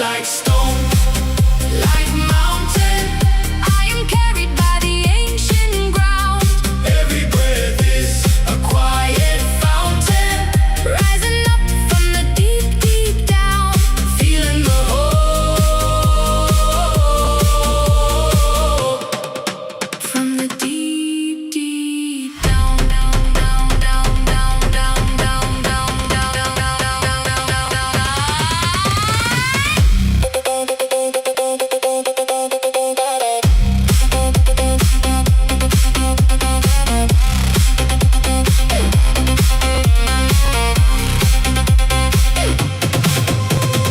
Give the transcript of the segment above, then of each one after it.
like stone, like mountain. I am carried by the ancient ground. Every breath is a quiet fountain, rising up from the deep, deep down, feeling the hope from the deep, deep down, down, down, down, down, down, down, down, down, down, down,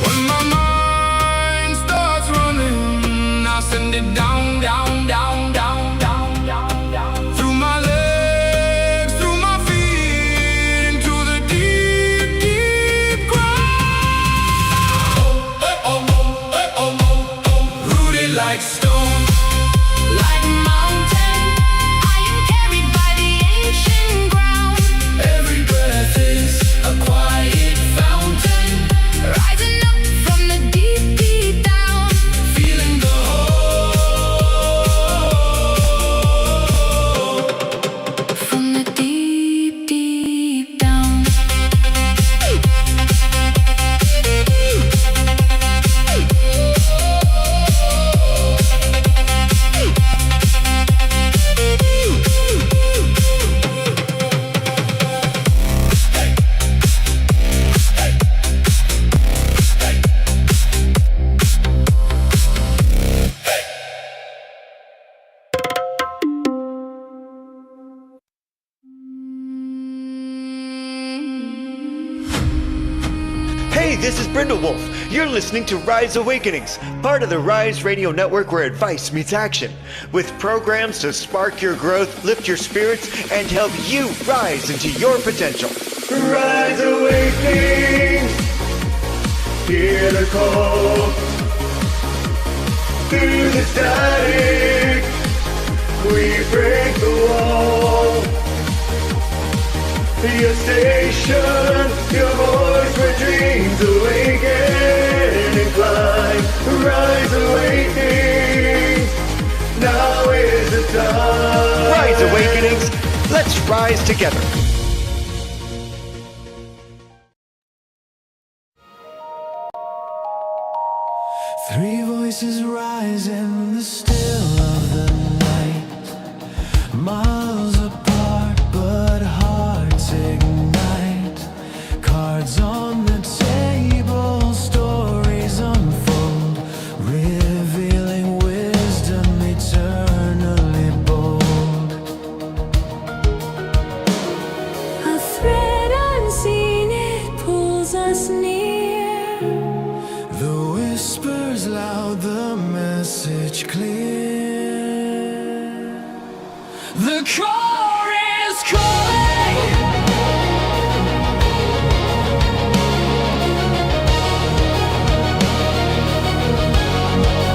when my mind starts running, I'll send it down, down, down, down, down, down, down. Through my legs, through my feet, into the deep, deep ground. Rooted like stone, like mountain. I am carried by the ancient ground. Every breath is a quiet fountain, rising up from the deep, deep down, feeling the hope from the deep, deep down. Hey, this is Brindlewolf. You're listening to Rise Awakenings, part of the Rise Radio Network where advice meets action, with programs to spark your growth, lift your spirits, and help you rise into your potential. Rise Awakenings, hear the call. Through the static, we break the wall. Your station, your voice where dreams awaken and climb. Rise Awakenings, now is the time. Rise Awakenings, let's rise together. Three voices rise in the still of the night, miles apart but hearts ignite. Cards on the table, stories unfold, revealing wisdom eternally bold. A thread unseen, it pulls us near. The whispers loud, the message clear. The core is calling.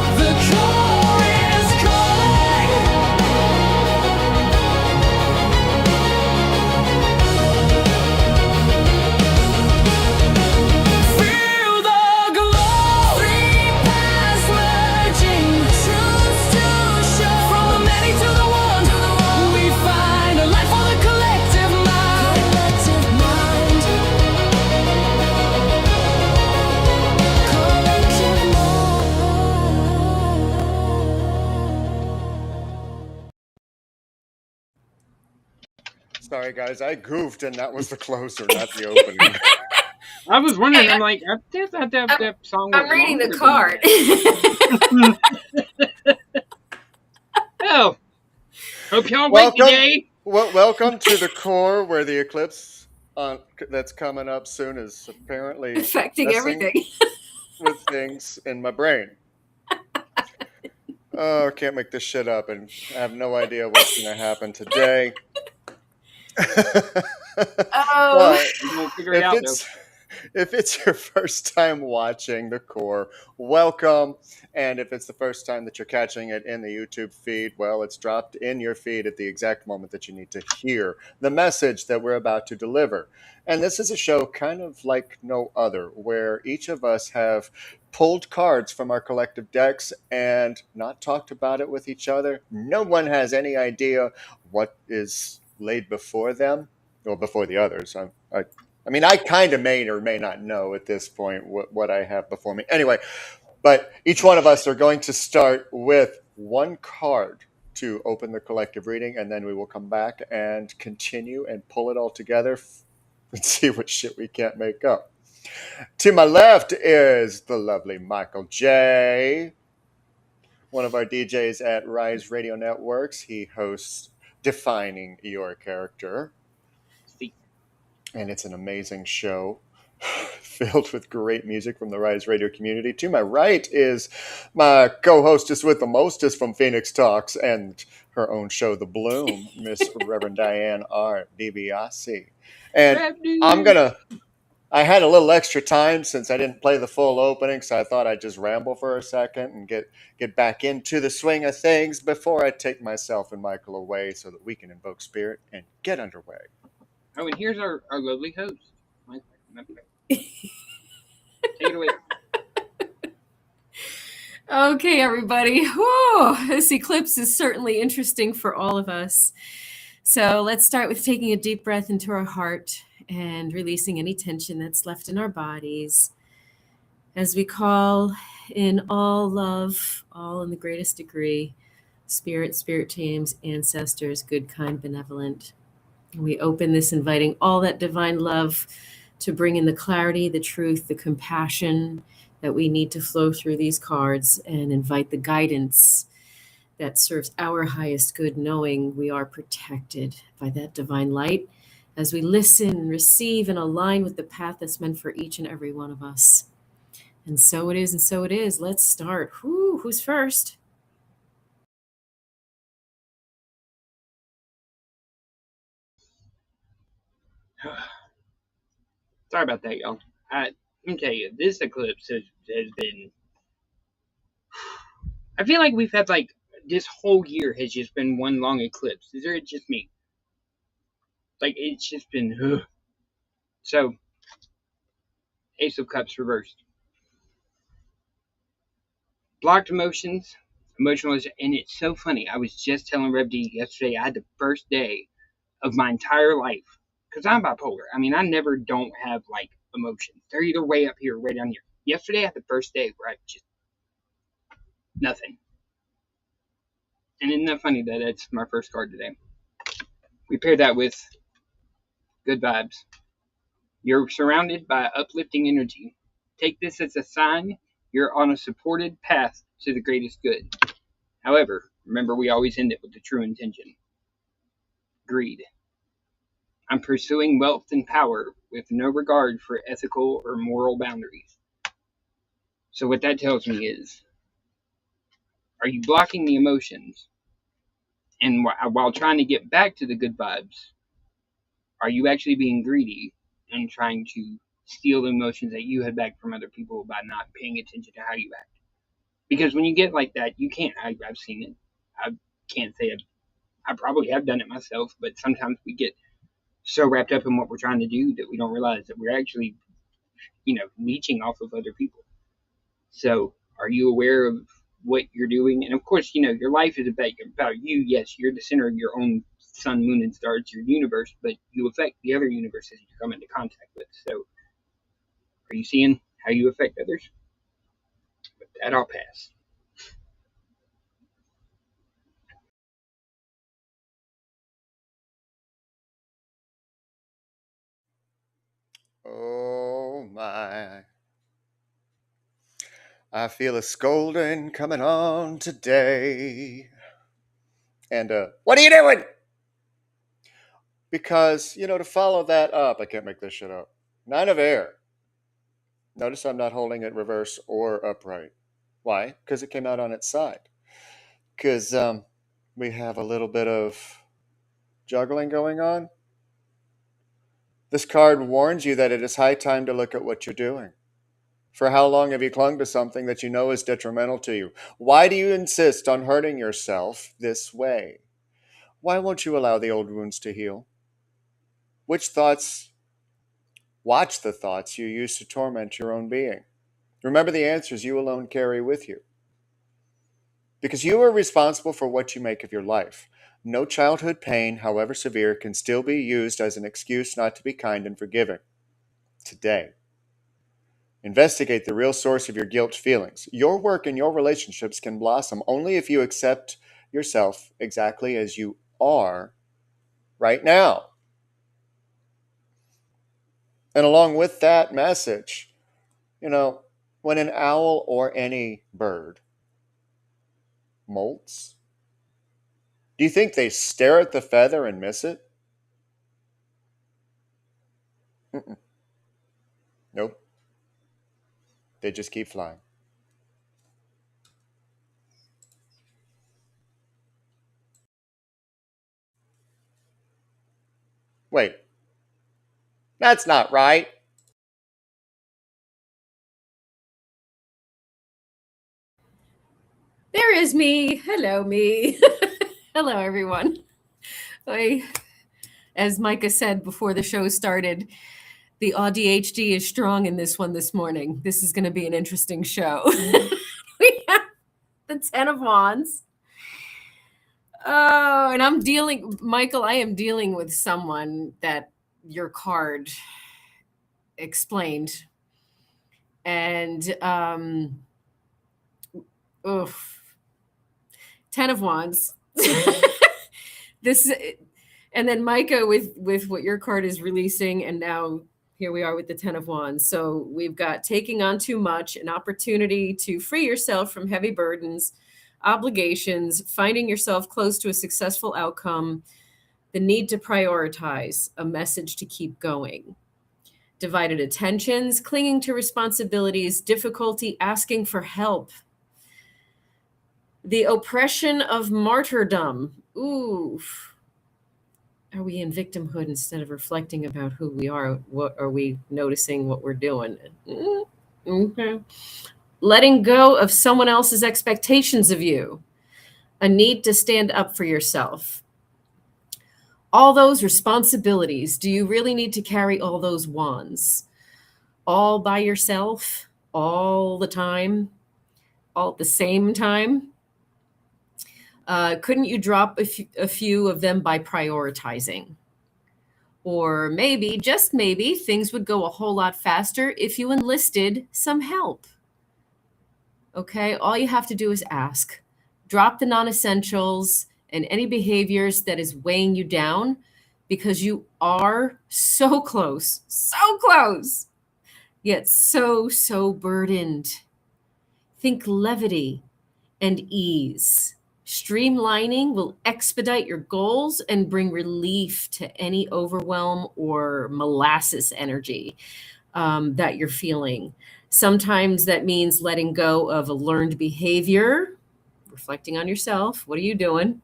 The core is calling. Feel the glow. Three paths merging, truths to show. From the many to the one, we find a life for the collective mind. Collective mind. Collective mind. Sorry, guys, I goofed, and that was the closer, not the opening. I was wondering, Hey, I'm like, that song was I'm reading the longer than- card. Oh, hope y'all wake today. Welcome to the core, where the eclipse that's coming up soon is apparently Affecting messing everything. with things in my brain. Oh, I can't make this shit up, and I have no idea what's going to happen today. Oh, But We'll figure it out, though. If it's your first time watching the core, welcome. And if it's the first time that you're catching it in the YouTube feed, well, it's dropped in your feed at the exact moment that you need to hear the message that we're about to deliver. And this is a show kind of like no other, where each of us have pulled cards from our collective decks and not talked about it with each other. No one has any idea what is laid before them or before the others. I mean, I kind of may or may not know at this point what I have before me. Anyway, but each one of us are going to start with one card to open the collective reading, and then we will come back and continue and pull it all together and see what shit we can't make up. To my left is the lovely Michael J., one of our DJs at Rise Radio Networks. He hosts Defining Your Character, and it's an amazing show filled with great music from the Rise Radio community. To my right is my co-hostess with the mostest from Phoenix Talks and her own show, The Bloom, Miss Reverend Diane R. DiBiase. And I had a little extra time since I didn't play the full opening, so I thought I'd just ramble for a second and get back into the swing of things before I take myself and Michael away so that we can invoke spirit and get underway. Oh, and here's our lovely host. Take it away. Okay, everybody. Whew, this eclipse is certainly interesting for all of us. So let's start with taking a deep breath into our heart and releasing any tension that's left in our bodies as we call in all love, all in the greatest degree, spirit teams, ancestors, good, kind, benevolent. And we open this inviting all that divine love to bring in the clarity, the truth, the compassion that we need to flow through these cards, and invite the guidance that serves our highest good, knowing we are protected by that divine light as we listen, receive, and align with the path that's meant for each and every one of us. And so it is, and so it is. Let's start. Who's first? Sorry about that, y'all. Let me tell you, this eclipse has been. I feel like we've had this whole year has just been one long eclipse. Is it just me? It's just been. So, Ace of Cups reversed. Blocked emotions, emotionalism, and it's so funny. I was just telling Rev D yesterday I had the first day of my entire life, because I'm bipolar. I mean, I never don't have emotions. They're either way up here or way down here. Yesterday I had the first day where I just nothing. And isn't that funny that it's my first card today? We pair that with good vibes. You're surrounded by uplifting energy. Take this as a sign you're on a supported path to the greatest good. However, remember we always end it with the true intention. Greed. I'm pursuing wealth and power with no regard for ethical or moral boundaries. So what that tells me is, are you blocking the emotions? And while trying to get back to the good vibes, are you actually being greedy and trying to steal the emotions that you had back from other people by not paying attention to how you act? Because when you get like that, you can't. I've seen it. I can't say it. I probably have done it myself, but sometimes we get so wrapped up in what we're trying to do that we don't realize that we're actually, leeching off of other people. So, are you aware of what you're doing? And of course, your life is about you. Yes, you're the center of your own sun, moon, and stars, your universe, but you affect the other universes you come into contact with. So, are you seeing how you affect others? With that, I'll pass. Oh my. I feel a scolding coming on today. And what are you doing? Because, to follow that up, I can't make this shit up. 9 of air. Notice I'm not holding it reverse or upright. Why? Because it came out on its side. Because we have a little bit of juggling going on. This card warns you that it is high time to look at what you're doing. For how long have you clung to something that you know is detrimental to you? Why do you insist on hurting yourself this way? Why won't you allow the old wounds to heal? Watch the thoughts you use to torment your own being. Remember the answers you alone carry with you. Because you are responsible for what you make of your life. No childhood pain, however severe, can still be used as an excuse not to be kind and forgiving. Today, investigate the real source of your guilt feelings. Your work and your relationships can blossom only if you accept yourself exactly as you are right now. And along with that message, when an owl or any bird molts, do you think they stare at the feather and miss it? Mm-mm. Nope. They just keep flying. Wait, that's not right. There is me. Hello, me. Hello, everyone. As Micah said before the show started, the ADHD is strong in this one this morning. This is going to be an interesting show. We have the Ten of Wands. Oh, and Michael, I am dealing with someone that your card explained. And, Ten of Wands. And then Micah with what your card is releasing, and now here we are with the Ten of Wands. So we've got taking on too much, an opportunity to free yourself from heavy burdens, obligations, finding yourself close to a successful outcome, the need to prioritize, a message to keep going. Divided attentions, clinging to responsibilities, difficulty asking for help. The oppression of martyrdom. Oof. Are we in victimhood instead of reflecting about who we are? What are we noticing what we're doing? Okay. Letting go of someone else's expectations of you. A need to stand up for yourself. All those responsibilities. Do you really need to carry all those wands? All by yourself? All the time? All at the same time? Couldn't you drop a few of them by prioritizing? Or maybe, just maybe, things would go a whole lot faster if you enlisted some help. Okay, all you have to do is ask. Drop the non-essentials and any behaviors that is weighing you down, because you are so close, yet so burdened. Think levity and ease. Streamlining will expedite your goals and bring relief to any overwhelm or molasses energy that you're feeling. Sometimes that means letting go of a learned behavior, reflecting on yourself. What are you doing?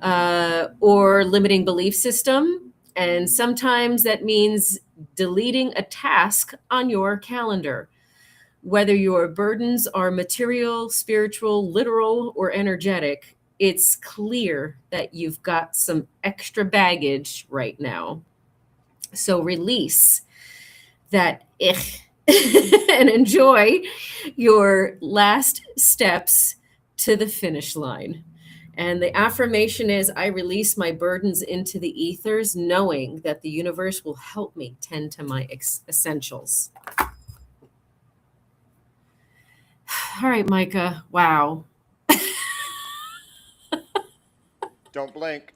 Or limiting belief system. And sometimes that means deleting a task on your calendar. Whether your burdens are material, spiritual, literal, or energetic, it's clear that you've got some extra baggage right now. So release that and enjoy your last steps to the finish line. And the affirmation is, I release my burdens into the ethers, knowing that the universe will help me tend to my essentials. All right, Micah. Wow. Don't blink.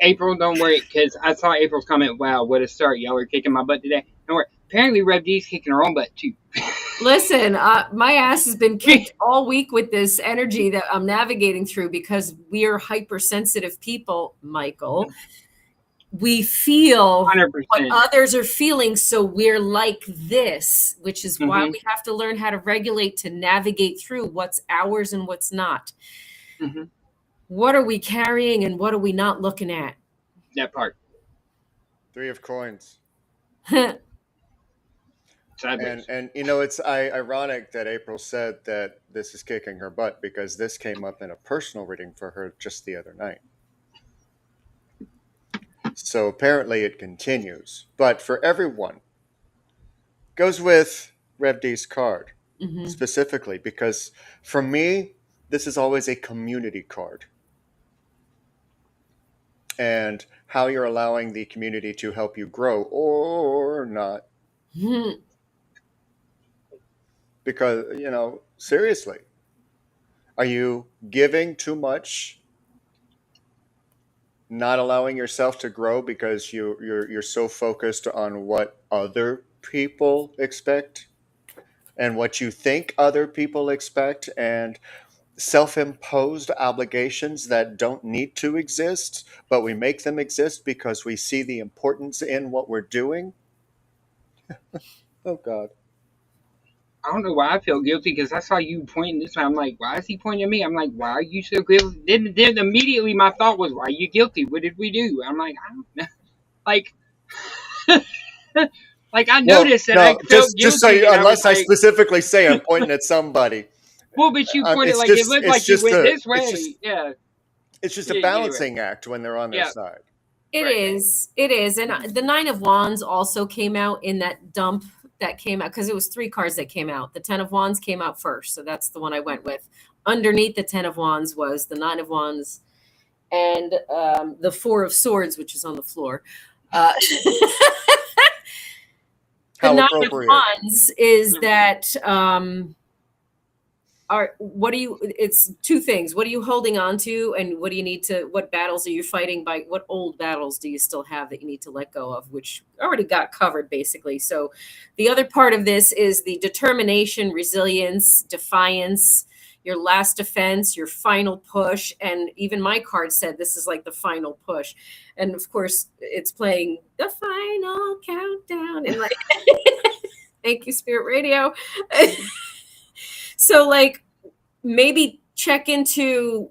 April, don't worry, because I saw April's comment. Wow, what a start! Y'all are kicking my butt today. Don't worry. Apparently, Rev D's kicking her own butt too. Listen, my ass has been kicked all week with this energy that I'm navigating through, because we are hypersensitive people, Michael. We feel 100%. what others are feeling, so we're like this, which is why we have to learn how to regulate to navigate through what's ours and what's not. What are we carrying and what are we not looking at? That part. 3 of coins. Sideways. And it's ironic that April said that this is kicking her butt because this came up in a personal reading for her just the other night. So apparently it continues. But for everyone, goes with Rev D's card specifically because for me, this is always a community card. And how you're allowing the community to help you grow or not. Because, seriously, are you giving too much, not allowing yourself to grow because you're so focused on what other people expect and what you think other people expect and self-imposed obligations that don't need to exist, but we make them exist because we see the importance in what we're doing? Oh, God. I don't know why I feel guilty because I saw you pointing this way. I'm like, why is he pointing at me? I'm like, why are you so guilty? Then immediately my thought was, why are you guilty? What did we do? I'm like, I don't know. Like, like I noticed that I felt just guilty. so unless I like, specifically say I'm pointing at somebody. well, but you pointed it's like just- it looked it's like you just went a- this way. it's just- Yeah. It's just Yeah, a you're right. balancing act when they're on their Yeah. side. It is. It is. And the Nine of Wands also came out in that dump that came out because it was 3 cards that came out. The 10 of Wands came out first. So that's the one I went with. Underneath the 10 of Wands was the 9 of Wands and the 4 of Swords, which is on the floor. How The 9 of appropriate. Wands is that it's 2 things. What are you holding on to and what battles are you fighting by? What old battles do you still have that you need to let go of, which already got covered basically. So the other part of this is the determination, resilience, defiance, your last defense, your final push. And even my card said this is like the final push. And of course it's playing the final countdown and like, thank you, Spirit Radio. So like maybe check into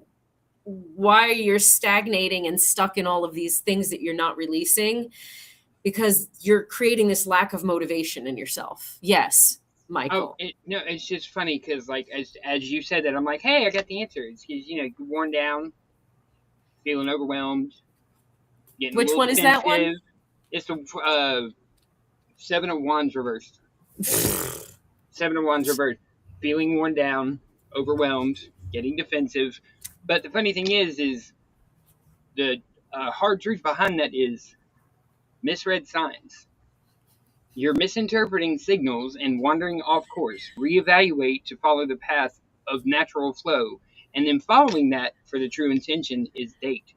why you're stagnating and stuck in all of these things that you're not releasing because you're creating this lack of motivation in yourself. Yes, Michael. No, it's just funny because like as you said that, I'm like, hey, I got the answer. It's because worn down, feeling overwhelmed. Getting Which one is that one? defensive. It's the 7 of Wands reversed. 7 of Wands reversed. Feeling worn down, overwhelmed, getting defensive. But the funny thing is the hard truth behind that is misread signs. You're misinterpreting signals and wandering off course. Reevaluate to follow the path of natural flow. And then following that for the true intention is date,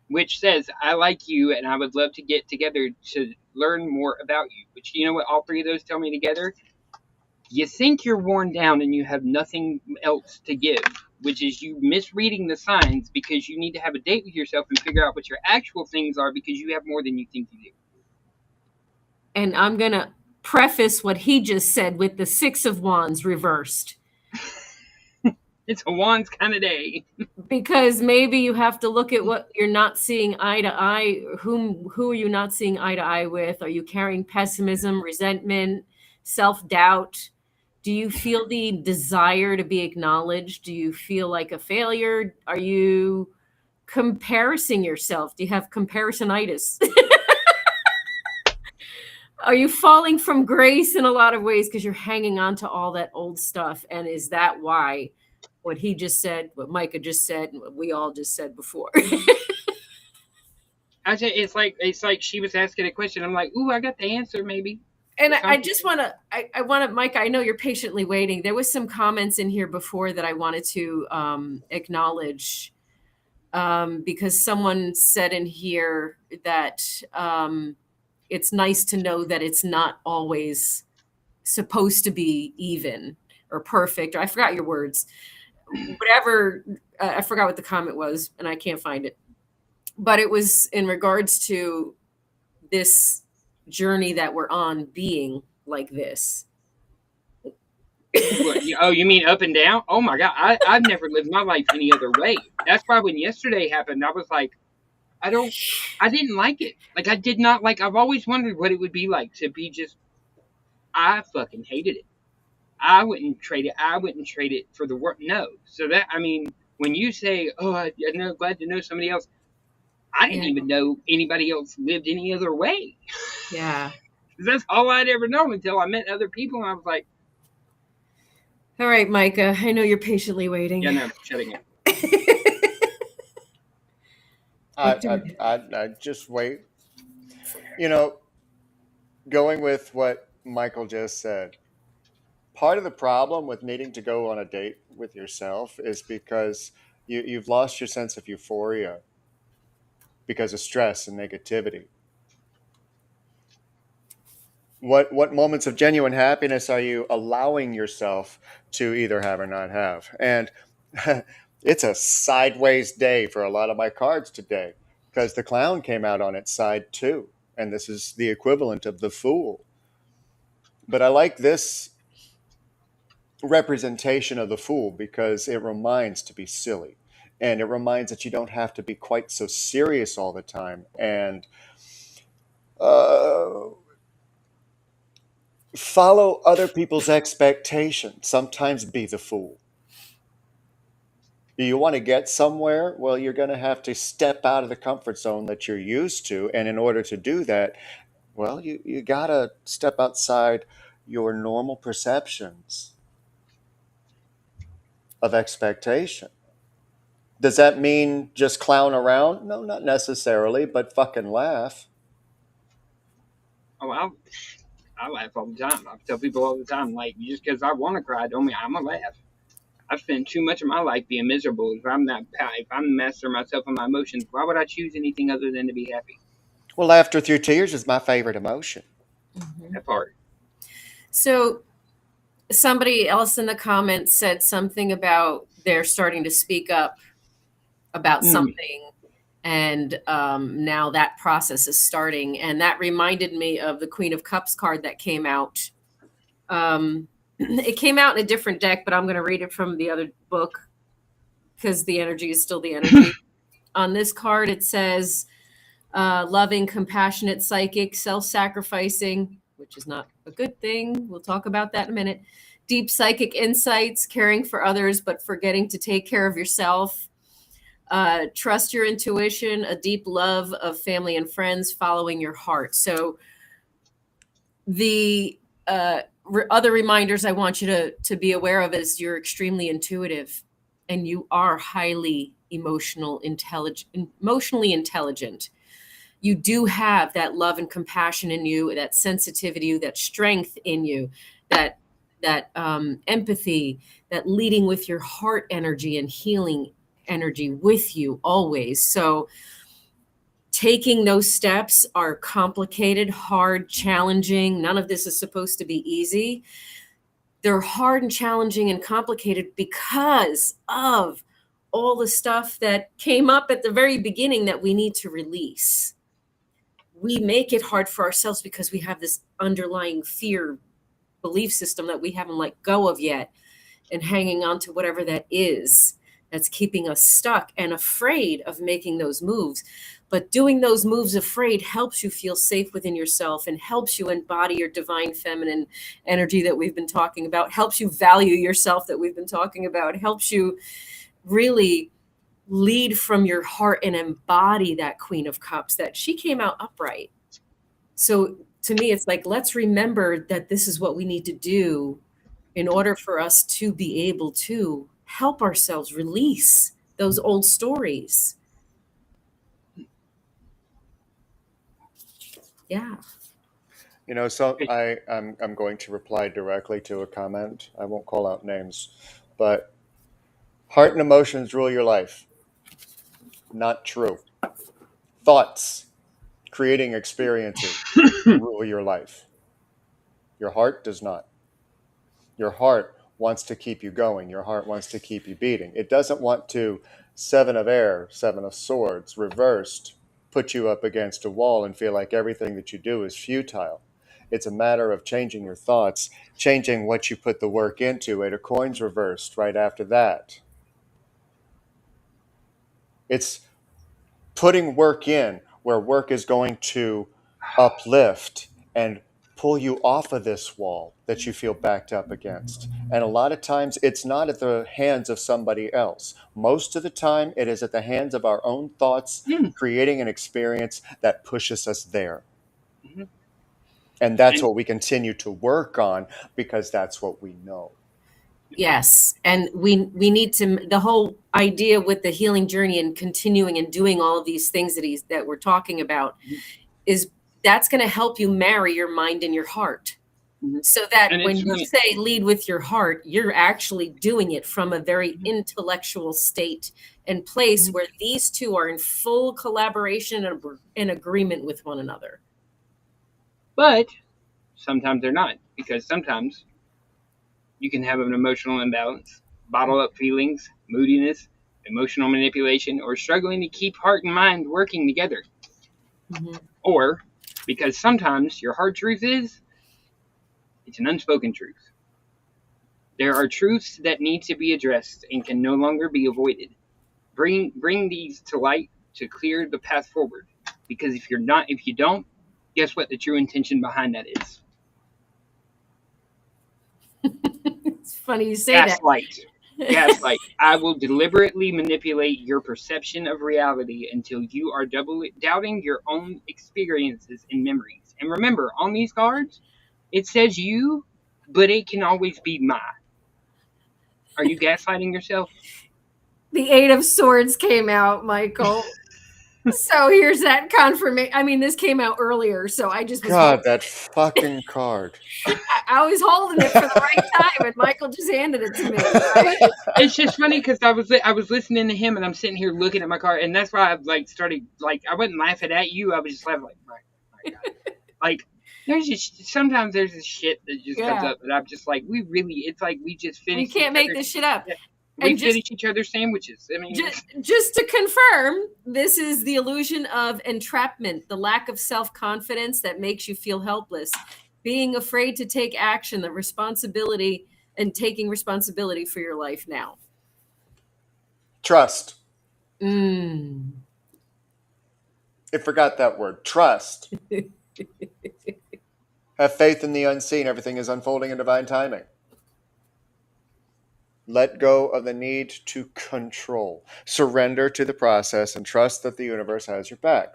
which says, I like you and I would love to get together to learn more about you. Which, you know what all 3 of those tell me together? You think you're worn down and you have nothing else to give, which is you misreading the signs because you need to have a date with yourself and figure out what your actual things are because you have more than you think you do. And I'm going to preface what he just said with the 6 of Wands reversed. It's a Wands kind of day. Because maybe you have to look at what you're not seeing eye to eye. Who are you not seeing eye to eye with? Are you carrying pessimism, resentment, self-doubt? Do you feel the desire to be acknowledged? Do you feel like a failure? Are you comparing yourself? Do you have comparisonitis? Are you falling from grace in a lot of ways because you're hanging on to all that old stuff? And is that why what he just said, what Micah just said, and what we all just said before? Actually, it's like she was asking a question. I'm like, ooh, I got the answer maybe. And I just want to, I want to, Mike, I know you're patiently waiting. There was some comments in here before that I wanted to acknowledge because someone said in here that it's nice to know that it's not always supposed to be even or perfect, or I forgot your words, whatever, I forgot what the comment was and I can't find it. But it was in regards to this journey that we're on being like this. Oh, you mean up and down? Oh my God, I've never lived my life any other way. That's why when yesterday happened, I was like, I didn't like it. Like, I did not like. I've always wondered what it would be like to be just. I fucking hated it. I wouldn't trade it. I wouldn't trade it for the work. No. So that, I mean, when you say, "Oh, I'm glad to know somebody else," I didn't Yeah. even know anybody else lived any other way. Yeah. That's all I'd ever known until I met other people, and I was like, All right, Micah. I know you're patiently waiting. "Yeah, no, shutting up." I just wait. You know, going with what Michael just said, part of the problem with needing to go on a date with yourself is because you've lost your sense of euphoria because of stress and negativity. What moments of genuine happiness are you allowing yourself to either have or not have? And it's a sideways day for a lot of my cards today because the clown came out on its side too. And this is the equivalent of the fool. But I like this representation of the fool because it reminds to be silly. And it reminds that you don't have to be quite so serious all the time. And uh, follow other people's expectations. Sometimes be the fool. You want to get somewhere? Well, you're going to have to step out of the comfort zone that you're used to. And in order to do that, well, you got to step outside your normal perceptions of expectation. Does that mean just clown around? No, not necessarily, but fucking laugh. Oh, I laugh all the time. I tell people all the time, like, just because I want to cry, don't mean I'm gonna laugh. I spend too much of my life being miserable. If I'm the master of myself and my emotions, why would I choose anything other than to be happy? Well, laughter through tears is my favorite emotion. That part. So somebody else in the comments said something about they're starting to speak up about something, and now that process is starting. And that reminded me of the Queen of Cups card that came out. It came out in a different deck, but I'm going to read it from the other book because the energy is still the energy. On this card, it says loving, compassionate, psychic, self-sacrificing, which is not a good thing. We'll talk about that in a minute. Deep psychic insights, caring for others, but forgetting to take care of yourself. Trust your intuition, a deep love of family and friends, following your heart. So the other reminders I want you to be aware of is you're extremely intuitive and you are highly emotionally intelligent. You do have that love and compassion in you, that sensitivity, that strength in you, that empathy, that leading with your heart energy and healing energy with you always. So taking those steps are complicated, hard, challenging. None of this is supposed to be easy. They're hard and challenging and complicated because of all the stuff that came up at the very beginning that we need to release. We make it hard for ourselves because we have this underlying fear belief system that we haven't let go of yet, and hanging on to whatever that is that's keeping us stuck and afraid of making those moves. But doing those moves afraid helps you feel safe within yourself and helps you embody your divine feminine energy that we've been talking about, helps you value yourself that we've been talking about, helps you really lead from your heart and embody that Queen of Cups, that she came out upright. So to me, it's like, let's remember that this is what we need to do in order for us to be able to help ourselves release those old stories. Yeah. You know, so I'm going to reply directly to a comment. I won't call out names, but heart and emotions rule your life. Not true. Thoughts, creating experiences, rule your life. Your heart does not. Your heart wants to keep you going. Your heart wants to keep you beating. It doesn't want to, seven of air, seven of swords, reversed, put you up against a wall and feel like everything that you do is futile. It's a matter of changing your thoughts, changing what you put the work into. Eight of coins reversed right after that. It's putting work in where work is going to uplift and pull you off of this wall that you feel backed up against. And a lot of times it's not at the hands of somebody else. Most of the time it is at the hands of our own thoughts, Mm. creating an experience that pushes us there. Mhm. And that's And what we continue to work on because that's what we know. Yes, and we need to, the whole idea with the healing journey and continuing and doing all of these things that we're talking about Mhm. is that's going to help you marry your mind and your heart. Mhm. So that And when it's you funny. say lead with your heart, you're actually doing it from a very Mhm. intellectual state and place Mhm. where these two are in full collaboration and in agreement with one another. But sometimes they're not, because sometimes you can have an emotional imbalance, bottle up feelings, moodiness, emotional manipulation, or struggling to keep heart and mind working together. Mhm. Or because sometimes your hard truth is it's an unspoken truth. There are truths that need to be addressed and can no longer be avoided. Bring these to light to clear the path forward. Because if you don't, guess what the true intention behind that is? It's funny you say that. Gaslight. I will deliberately manipulate your perception of reality until you are doubting your own experiences and memories. And remember, on these cards, it says you, but it can always be my. Are you gaslighting yourself? The Eight of Swords came out, Michael. So here's that confirmation. I mean, this came out earlier, so I just was God, that fucking card. I was holding it for the right time, and Michael just handed it to me. But it's just funny because I was listening to him and I'm sitting here looking at my card, and that's why I like started like I wasn't laughing at you. I was just laughing like my God. Like there's just sometimes there's this shit that just comes Yeah. up, and I'm just like it's like we just We finished. can't make this shit up. Yeah, we And finish each other's sandwiches. I mean, just to confirm, this is the illusion of entrapment, the lack of self-confidence that makes you feel helpless, being afraid to take action, the responsibility and taking responsibility for your life now. Trust. Mm. I forgot that word. Trust. Have faith in the unseen. Everything is unfolding in divine timing. Let go of the need to control. Surrender to the process and trust that the universe has your back.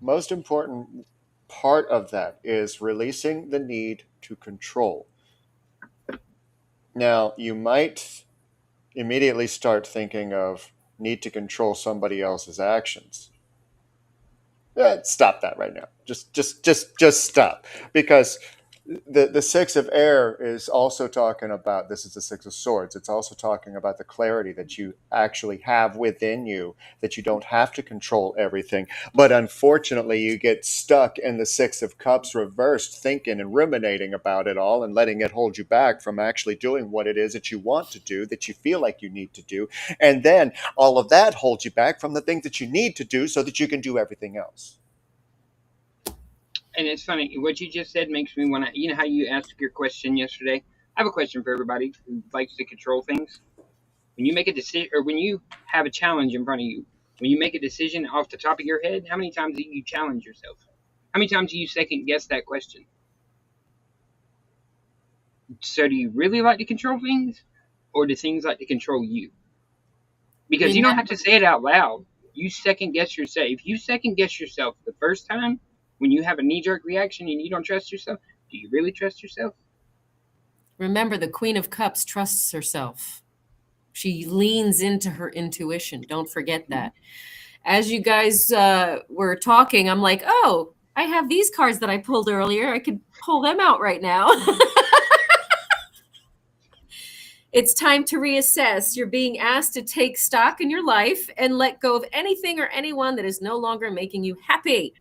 Most important part of that is releasing the need to control. Now, you might immediately start thinking of need to control somebody else's actions. Stop that right now. Just stop, because the six of air is also talking about, this is the six of swords, it's also talking about the clarity that you actually have within you, that you don't have to control everything. But unfortunately you get stuck in the six of cups reversed, thinking and ruminating about it all and letting it hold you back from actually doing what it is that you want to do, that you feel like you need to do. And then all of that holds you back from the things that you need to do so that you can do everything else. and it's funny what you just said makes me want to. You know how you asked your question yesterday? I have a question for everybody who likes to control things. When you make a decision, or when you have a challenge in front of you, when you make a decision off the top of your head, how many times do you challenge yourself? How many times do you second guess that question? So, do you really like to control things, or do things like to control you? Because you don't have to say it out loud. You second guess yourself. If you second guess yourself the first time when you have a knee jerk reaction and you don't trust yourself, do you really trust yourself? Remember, the Queen of Cups trusts herself. She leans into her intuition. Don't forget that. As you guys were talking, I'm like, oh, I have these cards that I pulled earlier. I could pull them out right now. It's time to reassess. You're being asked to take stock in your life and let go of anything or anyone that is no longer making you happy.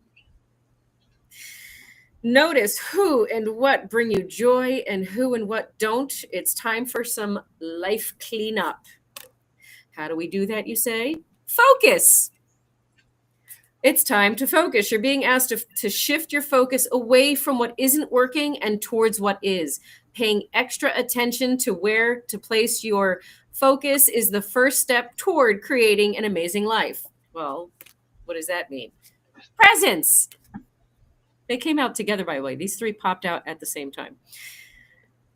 Notice who and what bring you joy and who and what don't. It's time for some life cleanup. How do we do that, you say? Focus. It's time to focus. You're being asked to shift your focus away from what isn't working and towards what is. Paying extra attention to where to place your focus is the first step toward creating an amazing life. Well, What does that mean? Presents. They came out together, by the way. These three popped out at the same time.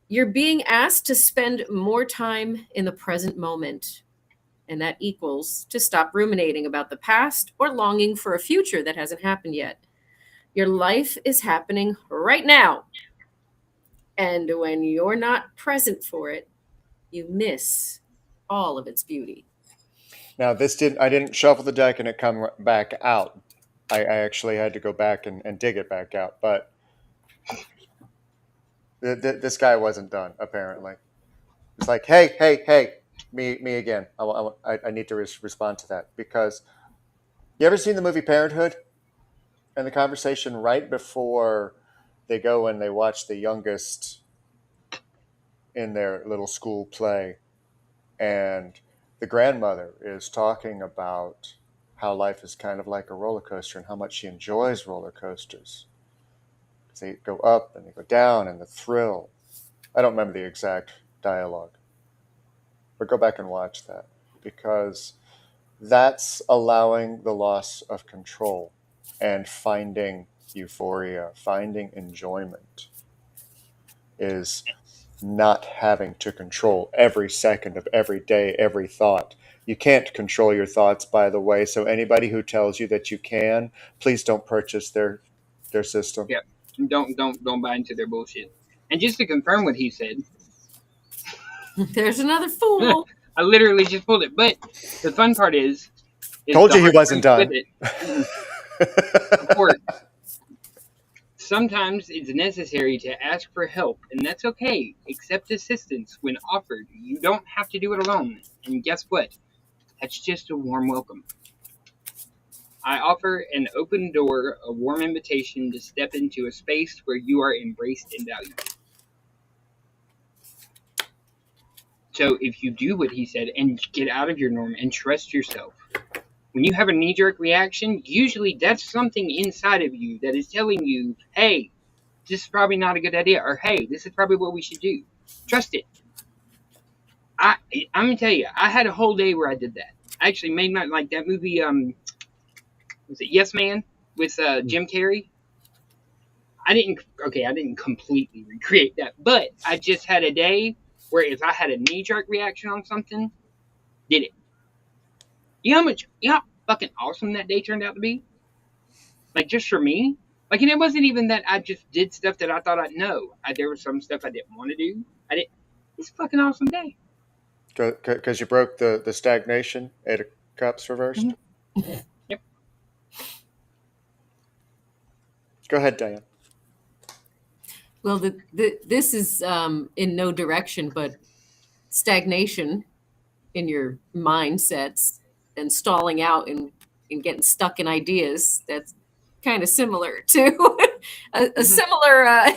You're being asked to spend more time in the present moment. And that equals to stop ruminating about the past or longing for a future that hasn't happened yet. Your life is happening right now. And when you're not present for it, you miss all of its beauty. Now, I didn't shuffle the deck and it come back out. I actually had to go back and dig it back out. But this guy wasn't done, apparently. It's like, hey, me again. I need to respond to that. Because you ever seen the movie Parenthood? And the conversation right before they go and they watch the youngest in their little school play. And the grandmother is talking about how life is kind of like a roller coaster and how much she enjoys roller coasters. They go up and they go down and the thrill. I don't remember the exact dialogue, but go back and watch that because that's allowing the loss of control and finding euphoria, finding enjoyment is not having to control every second of every day, every thought. You can't control your thoughts, by the way. So anybody who tells you that you can, please don't purchase their system. Yep. Don't buy into their bullshit. And just to confirm what he said, There's another fool. I literally just pulled it. But the fun part is Told the you he hard wasn't truth done. with it. Of course, sometimes it's necessary to ask for help, and that's okay. Accept assistance when offered. You don't have to do it alone. And guess what? That's just a warm welcome. I offer an open door, a warm invitation to step into a space where you are embraced and valued. So if you do what he said and get out of your norm and trust yourself, when you have a knee-jerk reaction, usually that's something inside of you that is telling you, hey, this is probably not a good idea, or hey, this is probably what we should do. Trust it. I'm going to tell you, I had a whole day where I did that. I actually made my, like that movie, was it Yes Man with Jim Carrey? I didn't completely recreate that, but I just had a day where if I had a knee-jerk reaction on something, did it. You know how fucking awesome that day turned out to be? Like, just for me? Like, and it wasn't even that I just did stuff that I thought I'd know. There was some stuff I didn't want to do. It's a fucking awesome day. Because you broke the stagnation, 8 of Cups reversed. Mm-hmm. Yep. Go ahead, Diane. Well, this is in no direction, but stagnation in your mindsets and stalling out and getting stuck in ideas. That's kind of similar to a similar,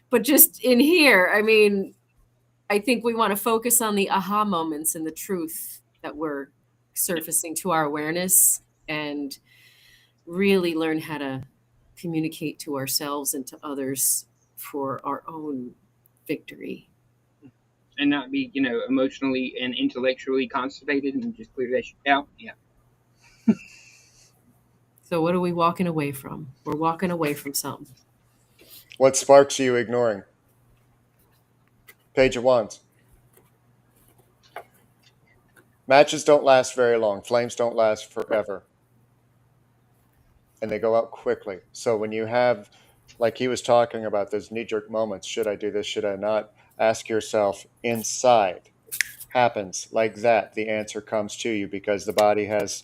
but just in here, I mean, I think we want to focus on the aha moments and the truth that we're surfacing to our awareness and really learn how to communicate to ourselves and to others for our own victory. And not be, emotionally and intellectually constipated and just clear that shit out. Yeah. So what are we walking away from? We're walking away from something. What sparks are you ignoring? Page of Wands. Matches don't last very long. Flames don't last forever. And they go out quickly. So when you have, like he was talking about, those knee-jerk moments, should I do this, should I not? Ask yourself, inside happens like that. The answer comes to you because the body has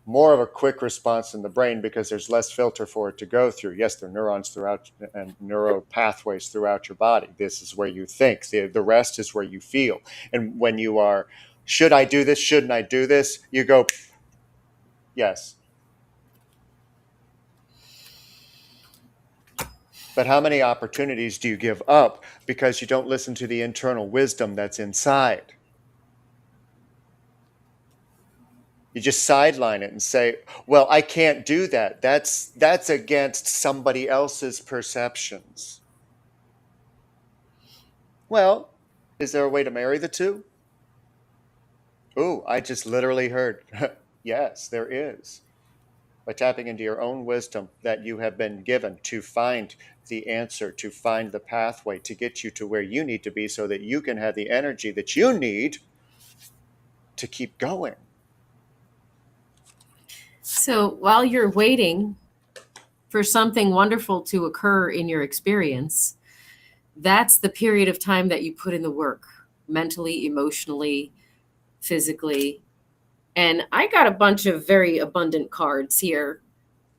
more of a quick response than the brain because there's less filter for it to go through. Yes, there are neurons throughout and neural pathways throughout your body. This is where you think. The rest is where you feel. And when you are, should I do this? Shouldn't I do this? You go, yes. But how many opportunities do you give up because you don't listen to the internal wisdom that's inside? You just sideline it and say, well, I can't do that. That's against somebody else's perceptions. Well, is there a way to marry the two? Ooh, I just literally heard, Yes, there is. By tapping into your own wisdom that you have been given to find the answer, to find the pathway, to get you to where you need to be so that you can have the energy that you need to keep going. So while you're waiting for something wonderful to occur in your experience, that's the period of time that you put in the work, mentally, emotionally, physically. And I got a bunch of very abundant cards here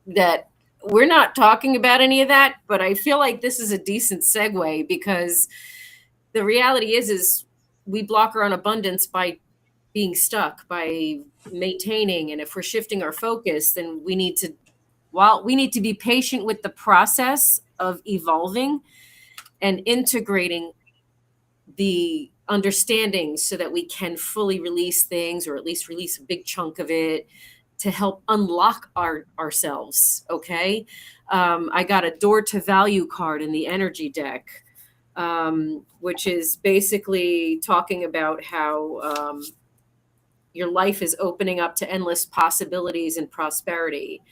that we're not talking about any of that, but I feel like this is a decent segue because the reality is we block our own abundance by being stuck, by maintaining. And if we're shifting our focus, then we need to be patient with the process of evolving and integrating the understanding so that we can fully release things, or at least release a big chunk of it, to help unlock ourselves. Okay. I got a door to value card in the energy deck, which is basically talking about how your life is opening up to endless possibilities and prosperity,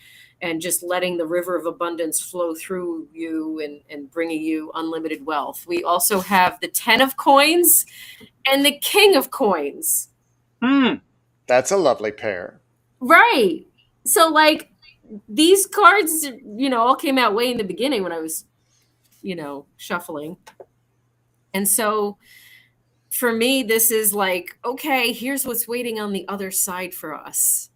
and just letting the river of abundance flow through you and bringing you unlimited wealth. We also have the 10 of coins and the king of coins. That's a lovely pair. Right. So like these cards, all came out way in the beginning when I was, shuffling. And so for me, this is like, okay, here's what's waiting on the other side for us.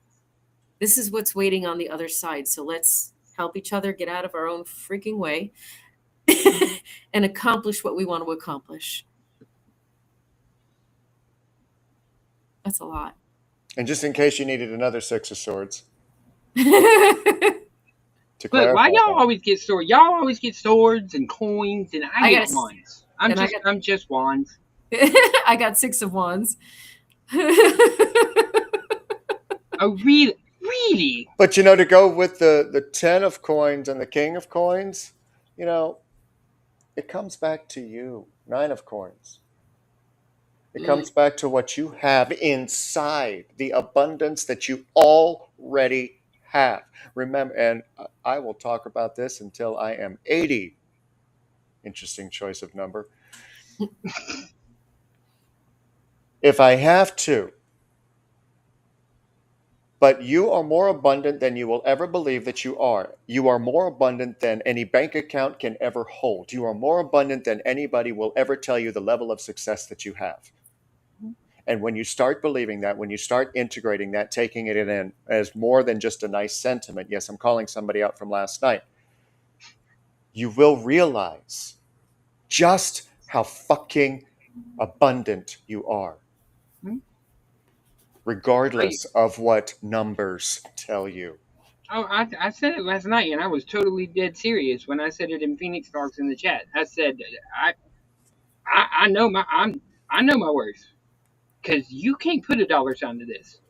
This is what's waiting on the other side. So let's help each other get out of our own freaking way and accomplish what we want to accomplish. That's a lot. And just in case you needed another Six of Swords. To Look, clarify why y'all that. always get swords? Y'all always get swords and coins, and I get gotta- wands. and I I'm just wands. I got 6 of wands. Oh, really? Really? But to go with the 10 of coins and the king of coins, it comes back to you. 9 of coins. It comes back to what you have inside, the abundance that you already have. Remember, and I will talk about this until I am 80. Interesting choice of number. If I have to. But you are more abundant than you will ever believe that you are. You are more abundant than any bank account can ever hold. You are more abundant than anybody will ever tell you the level of success that you have. And when you start believing that, when you start integrating that, taking it in as more than just a nice sentiment, yes, I'm calling somebody out from last night, you will realize just how fucking abundant you are. Regardless of what numbers tell you. Oh, I said it last night, and I was totally dead serious when I said it in Phoenix Talks in the chat. I said I know I know my worth, because you can't put a dollar sign to this.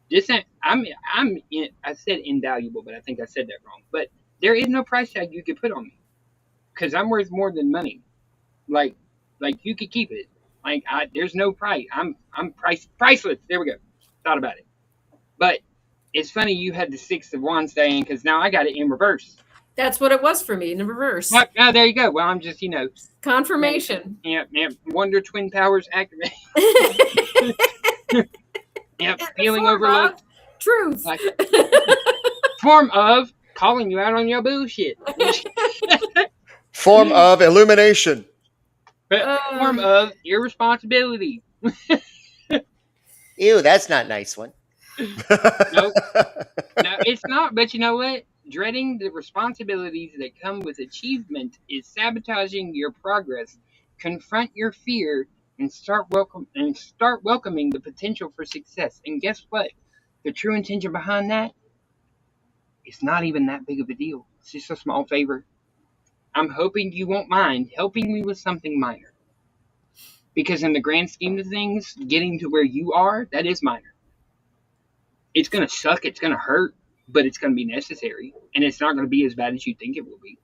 This ain't, I said invaluable, but I think I said that wrong. But there is no price tag you could put on me, because I'm worth more than money. Like you could keep it. Like there's no price. I'm priceless. There we go. Thought about it. But it's funny you had the 6 of Wands, Diane, because now I got it in reverse. That's what it was for me, in reverse. Oh, there you go. Well, I'm just, Confirmation. Yeah, Wonder Twin Powers activate. Yep, feeling overload. Truth. Like, form of calling you out on your bullshit. Form of illumination. Form of irresponsibility. Ew, that's not a nice one. No, it's not. But you know what? Dreading the responsibilities that come with achievement is sabotaging your progress. Confront your fear and start welcoming the potential for success. And guess what? The true intention behind that is not even that big of a deal. It's just a small favor. I'm hoping you won't mind helping me with something minor. Because in the grand scheme of things, getting to where you are, that is minor. It's going to suck, it's going to hurt, but it's going to be necessary. And it's not going to be as bad as you think it will be.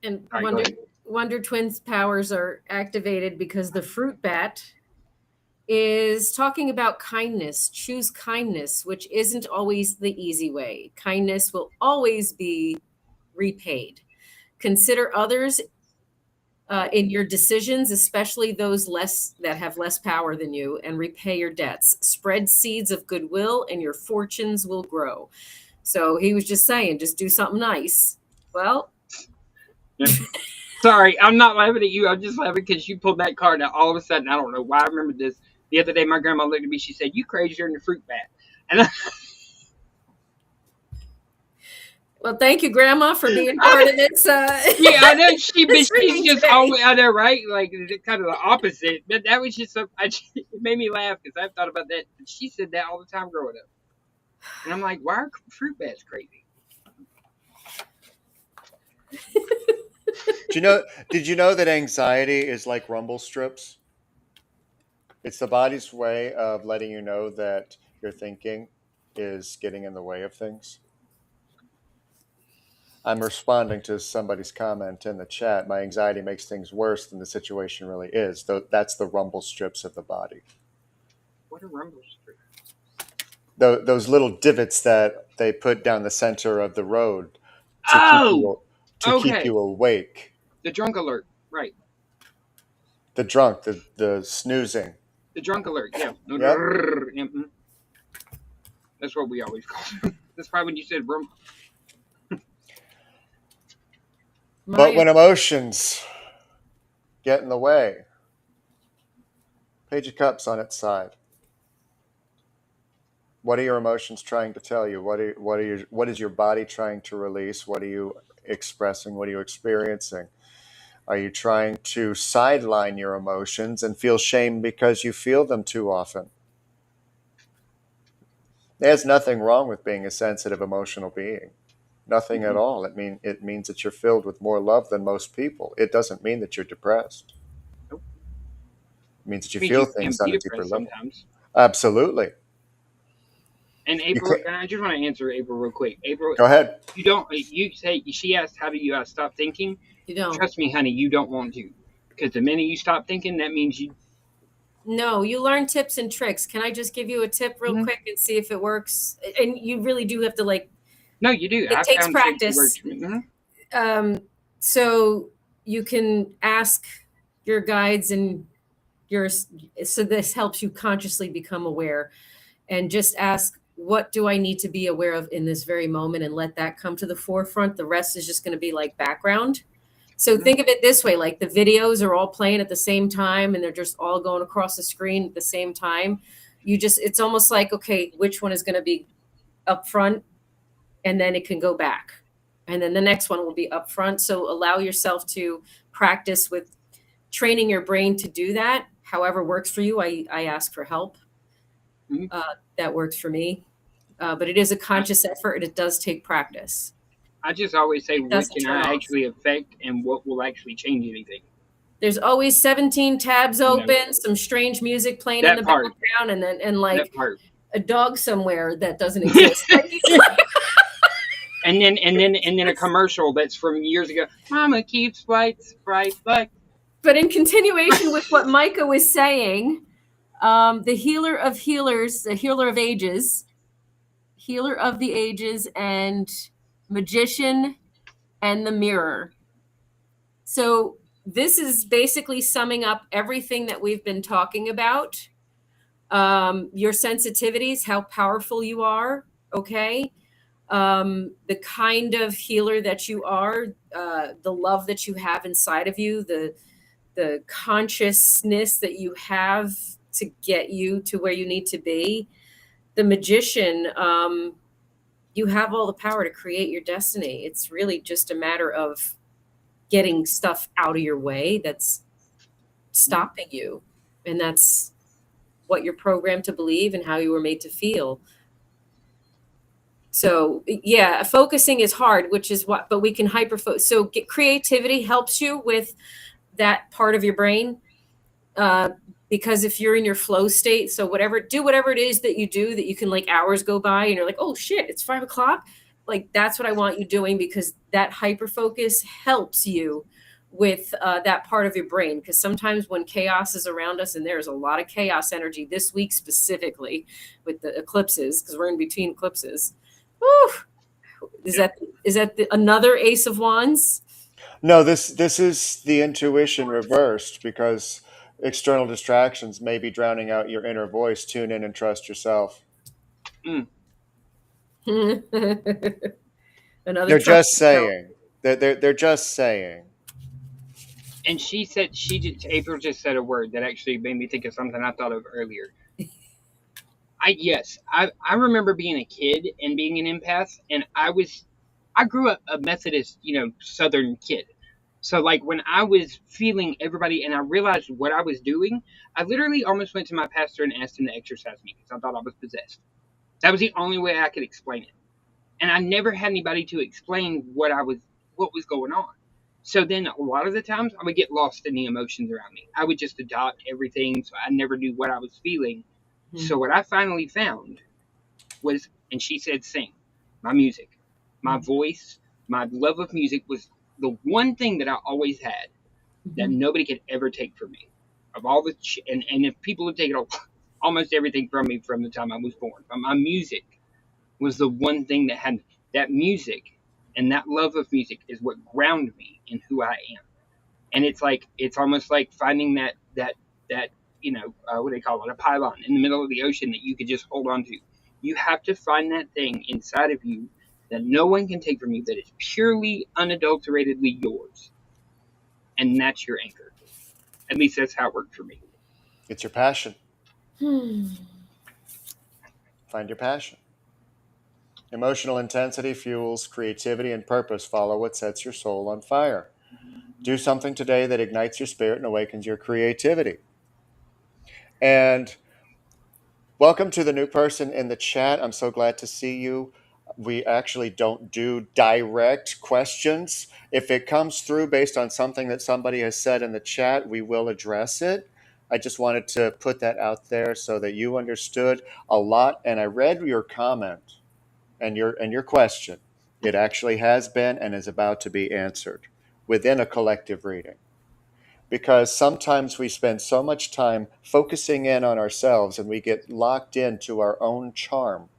And Right, Wonder Twins powers are activated because the fruit bat is talking about kindness. Choose kindness, which isn't always the easy way. Kindness will always be repaid. Consider others in your decisions, especially those that have less power than you, and repay your debts. Spread seeds of goodwill, and your fortunes will grow. So he was just saying, just do something nice. Well, Sorry, I'm not laughing at you. I'm just laughing because you pulled that card out. All of a sudden, I don't know why I remember this. The other day, my grandma looked at me. She said, "You crazier than a fruit bat." And well, thank you, Grandma, for being part of it. yeah, I know but she's reading just today. always, I know, right? Like kind of the opposite. But that was just it made me laugh because I've thought about that. She said that all the time growing up, and I'm like, why are fruit bats crazy? Did you know that anxiety is like rumble strips? It's the body's way of letting you know that your thinking is getting in the way of things. I'm responding to somebody's comment in the chat. My anxiety makes things worse than the situation really is. That's the rumble strips of the body. What are rumble strips? Those little divots that they put down the center of the road to keep Okay. you awake. The drunk alert, right? The drunk, the snoozing. The drunk alert, yeah. Yep. Mhm. That's what we always call it. That's probably when you said rumble. But when emotions get in the way, Page of Cups on its side. What are your emotions trying to tell you? What is your body trying to release? What are you expressing? What are you experiencing? Are you trying to sideline your emotions and feel shame because you feel them too often? There's nothing wrong with being a sensitive, emotional being. Nothing at all. It means that you're filled with more love than most people. It doesn't mean that you're depressed. Nope. It means that you Means feel you things can on be a deeper depressed level. sometimes. Absolutely. And April, and I just want to answer April real quick. April, Go ahead. you don't. You say she asked, "How do you stop thinking?" You don't. Trust me, honey, you don't want to, because the minute you stop thinking, that means you. No, you learn tips and tricks. Can I just give you a tip real quick and see if it works? And you really do have to No, you do. It takes practice. Mm-hmm. So you can ask your guides and so this helps you consciously become aware, and just ask, what do I need to be aware of in this very moment, and let that come to the forefront. The rest is just going to be like background. So think of it this way, like the videos are all playing at the same time and they're just all going across the screen at the same time. It's almost like, okay, which one is going to be up front, and then it can go back. And then the next one will be up front. So allow yourself to practice with training your brain to do that. However works for you. I ask for help. That works for me. But it is a conscious effort, and it does take practice. I just always say, what can I actually affect, and what will actually change anything? There's always 17 tabs open, some strange music playing in the background, and like a dog somewhere that doesn't exist. And then a commercial that's from years ago. Mama keeps lights bright like. But in continuation with what Micah was saying, the healer of healers, the healer of ages, healer of the ages, and magician, and the mirror. So this is basically summing up everything that we've been talking about. Your sensitivities, how powerful you are, okay? The kind of healer that you are, the love that you have inside of you, the consciousness that you have to get you to where you need to be. The magician, you have all the power to create your destiny. It's really just a matter of getting stuff out of your way that's stopping you. And that's what you're programmed to believe and how you were made to feel. So yeah, focusing is hard, but we can hyper-focus. So creativity helps you with that part of your brain. Because if you're in your flow state, so whatever it is that you do, that you can like hours go by and you're like, oh shit, it's 5 o'clock. Like that's what I want you doing, because that hyper focus helps you with that part of your brain, because sometimes when chaos is around us, and there's a lot of chaos energy this week specifically with the eclipses, because we're in between eclipses. Whew, is that another Ace of Wands? No, this is the intuition reversed because external distractions may be drowning out your inner voice. Tune in and trust yourself. Mm. Another They're trust just pill. saying. They're just saying. And April just said a word that actually made me think of something I thought of earlier. I remember being a kid and being an empath, and I grew up a Methodist, Southern kid. So like when I was feeling everybody and I realized what I was doing, I literally almost went to my pastor and asked him to exorcise me because I thought I was possessed. That was the only way I could explain it. And I never had anybody to explain what was going on. So then a lot of the times I would get lost in the emotions around me. I would just adopt everything, so I never knew what I was feeling. So what I finally found was, and she said, sing, my music, my voice, my love of music was the one thing that I always had that nobody could ever take from me. Of all the, and if people have taken almost everything from me from the time I was born, but my music was the one thing that had that music, and that love of music is what ground me in who I am. And it's almost like finding that what do they call it, a pylon in the middle of the ocean that you could just hold on to. You have to find that thing inside of you that no one can take from you, that is purely unadulteratedly yours, and that's your anchor. At least that's how it worked for me. It's your passion. Find your passion. Emotional intensity fuels creativity, and purpose follow what sets your soul on fire. Do something today that ignites your spirit and awakens your creativity. And welcome to the new person in the chat. I'm so glad to see you. We actually don't do direct questions. If it comes through based on something that somebody has said in the chat, we will address it. I just wanted to put that out there so that you understood a lot. And I read your comment and your question. It actually has been and is about to be answered within a collective reading. Because sometimes we spend so much time focusing in on ourselves and we get locked into our own charm.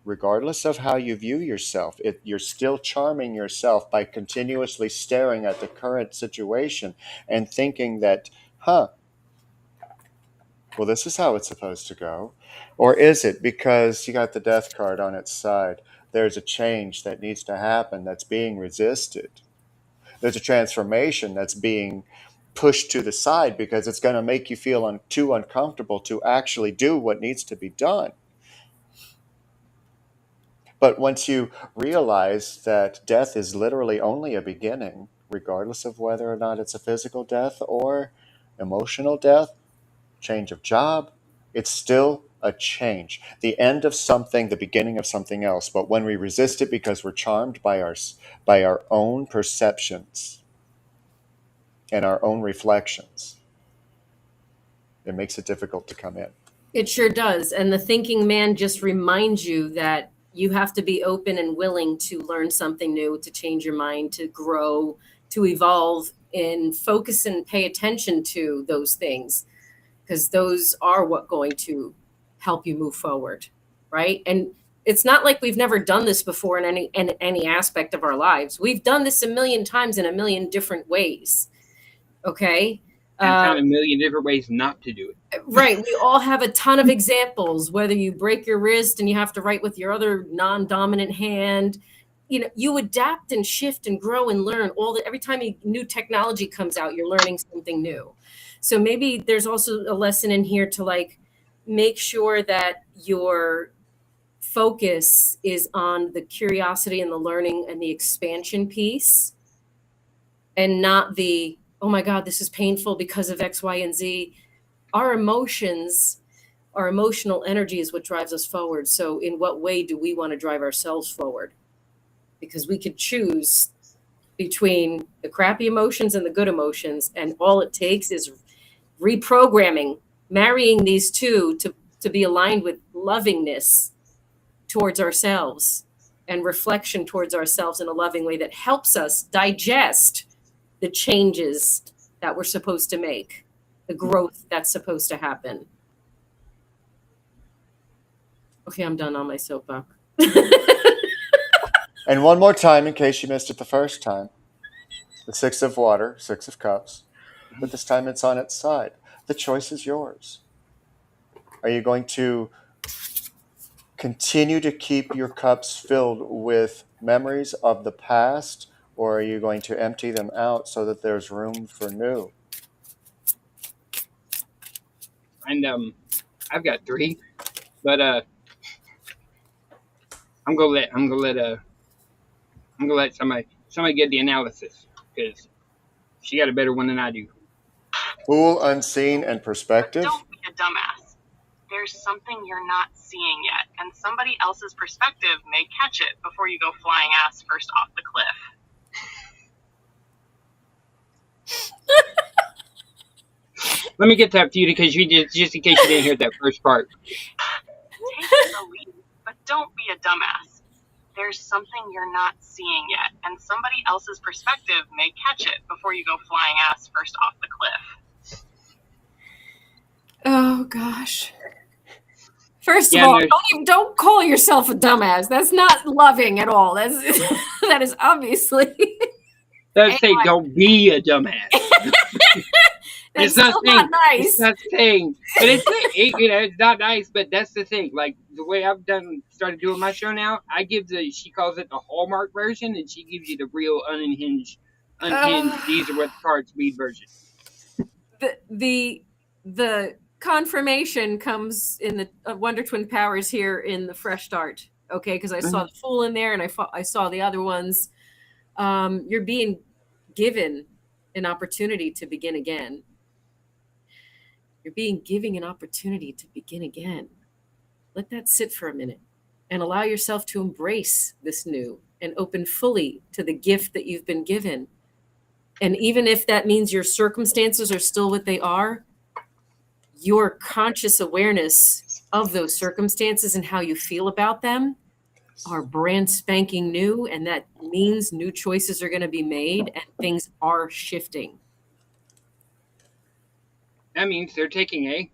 Regardless of how you view yourself, you're still charming yourself by continuously staring at the current situation and thinking that, well, this is how it's supposed to go. Or is it because you got the death card on its side? There's a change that needs to happen that's being resisted. There's a transformation that's being pushed to the side because it's going to make you feel too uncomfortable to actually do what needs to be done. But once you realize that death is literally only a beginning, regardless of whether or not it's a physical death or emotional death, change of job, it's still a change. The end of something, the beginning of something else. But when we resist it because we're charmed by our own perceptions and our own reflections, it makes it difficult to come in. It sure does. And the thinking man just reminds you that you have to be open and willing to learn something new, to change your mind, to grow, to evolve, and focus and pay attention to those things, because those are what going to help you move forward, right? And it's not like we've never done this before in any aspect of our lives. We've done this a million times in a million different ways. Okay. And found a million different ways not to do it. Right. We all have a ton of examples, whether you break your wrist and you have to write with your other non-dominant hand. You adapt and shift and grow and learn every time new technology comes out, you're learning something new. So maybe there's also a lesson in here to make sure that your focus is on the curiosity and the learning and the expansion piece, and not the, oh my God, this is painful because of X, Y, and Z. Our emotions, our emotional energy is what drives us forward. So in what way do we want to drive ourselves forward? Because we could choose between the crappy emotions and the good emotions. And all it takes is reprogramming, marrying these two to be aligned with lovingness towards ourselves and reflection towards ourselves in a loving way that helps us digest the changes that we're supposed to make, the growth that's supposed to happen. Okay, I'm done on my soapbox. And one more time, in case you missed it the first time, the Six of Water, Six of Cups, but this time it's on its side. The choice is yours. Are you going to continue to keep your cups filled with memories of the past, or are you going to empty them out so that there's room for new? And I've got 3, but I'm gonna let somebody get the analysis, because she got a better one than I do. Pool, unseen, and perspective. Don't be a dumbass. There's something you're not seeing yet, and somebody else's perspective may catch it before you go flying ass first off the cliff. Let me get that for you, because just in case you didn't hear that first part. Take the lead, but don't be a dumbass. There's something you're not seeing yet, and somebody else's perspective may catch it before you go flying ass first off the cliff. Oh gosh. First of Yeah, all, no. don't call yourself a dumbass. That's not loving at all. That is obviously. Let's say don't be a dumbass. That's It's not still not nice. It's not saying, but it's not nice. But that's the thing. Like the way I've started doing my show now, I give she calls it the Hallmark version, and she gives you the real unhinged. These are what the cards read version. The confirmation comes in the Wonder Twin Powers here in the fresh start. Okay, because I saw the Fool in there, and I saw the other ones. You're being given an opportunity to begin again. You're being given an opportunity to begin again. Let that sit for a minute and allow yourself to embrace this new and open fully to the gift that you've been given. And even if that means your circumstances are still what they are, your conscious awareness of those circumstances and how you feel about them are brand spanking new. And that means new choices are going to be made and things are shifting. That means they're taking A,